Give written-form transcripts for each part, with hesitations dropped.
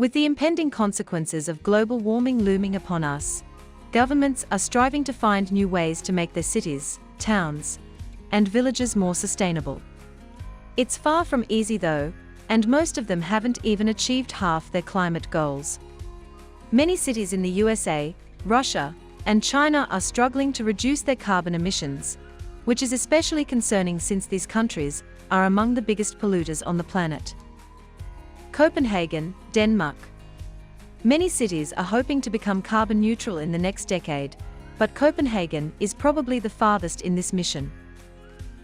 With the impending consequences of global warming looming upon us, governments are striving to find new ways to make their cities, towns, and villages more sustainable. It's far from easy though, and most of them haven't even achieved half their climate goals. Many cities in the USA, Russia, and China are struggling to reduce their carbon emissions, which is especially concerning since these countries are among the biggest polluters on the planet. Copenhagen, Denmark. Many cities are hoping to become carbon neutral in the next decade, but Copenhagen is probably the farthest in this mission.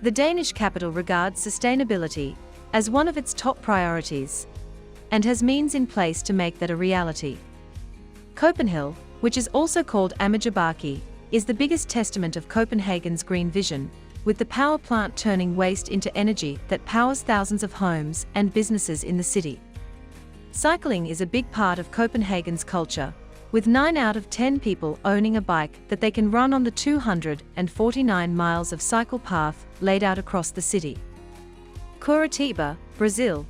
The Danish capital regards sustainability as one of its top priorities, and has means in place to make that a reality. Copenhagen, which is also called Amagerbakke, is the biggest testament of Copenhagen's green vision, with the power plant turning waste into energy that powers thousands of homes and businesses in the city. Cycling is a big part of Copenhagen's culture, with 9 out of 10 people owning a bike that they can run on the 249 miles of cycle path laid out across the city. Curitiba, Brazil.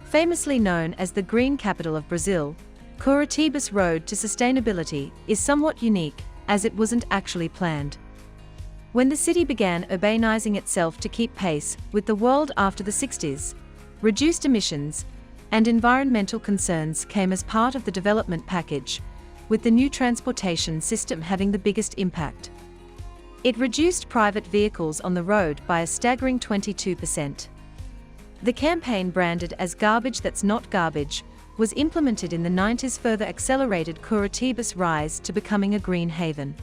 Famously known as the green capital of Brazil, Curitiba's road to sustainability is somewhat unique, as it wasn't actually planned. When the city began urbanizing itself to keep pace with the world after the 60s, reduced emissions and environmental concerns came as part of the development package, with the new transportation system having the biggest impact. It reduced private vehicles on the road by a staggering 22%. The campaign, branded as "Garbage That's Not Garbage," was implemented in the 90s, further accelerated Curitiba's rise to becoming a green haven.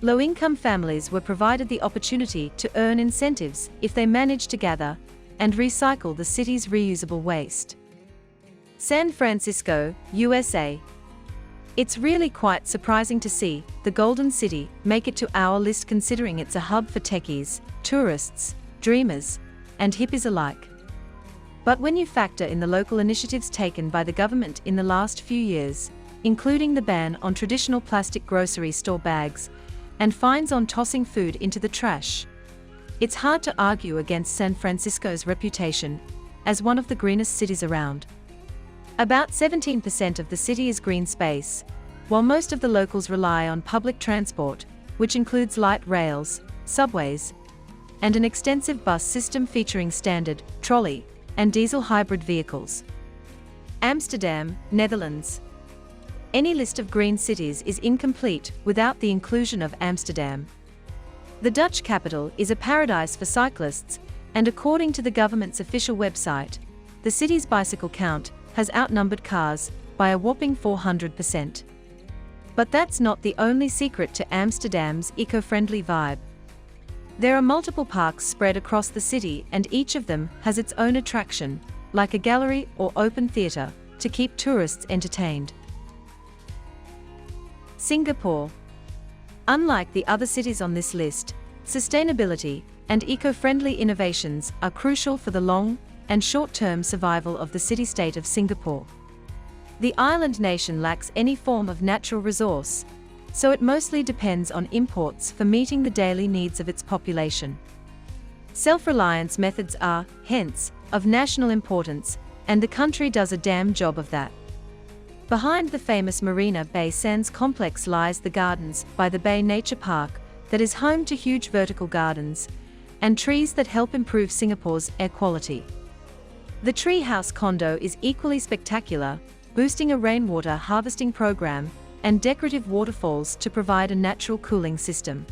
Low-income families were provided the opportunity to earn incentives if they managed to gather and recycle the city's reusable waste. San Francisco, USA. It's really quite surprising to see the Golden City make it to our list, considering it's a hub for techies, tourists, dreamers, and hippies alike. But when you factor in the local initiatives taken by the government in the last few years, including the ban on traditional plastic grocery store bags and fines on tossing food into the trash, it's hard to argue against San Francisco's reputation as one of the greenest cities around. About 17% of the city is green space, while most of the locals rely on public transport, which includes light rails, subways, and an extensive bus system featuring standard, trolley, and diesel hybrid vehicles. Amsterdam, Netherlands. Any list of green cities is incomplete without the inclusion of Amsterdam. The Dutch capital is a paradise for cyclists, and according to the government's official website, the city's bicycle count has outnumbered cars by a whopping 400%. But that's not the only secret to Amsterdam's eco-friendly vibe. There are multiple parks spread across the city, and each of them has its own attraction, like a gallery or open theater, to keep tourists entertained. Singapore. Unlike the other cities on this list, sustainability and eco-friendly innovations are crucial for the long and short-term survival of the city-state of Singapore. The island nation lacks any form of natural resource, so it mostly depends on imports for meeting the daily needs of its population. Self-reliance methods are, hence, of national importance, and the country does a damn job of that. Behind the famous Marina Bay Sands complex lies the Gardens by the Bay Nature Park, that is home to huge vertical gardens and trees that help improve Singapore's air quality. The treehouse condo is equally spectacular, boosting a rainwater harvesting program and decorative waterfalls to provide a natural cooling system.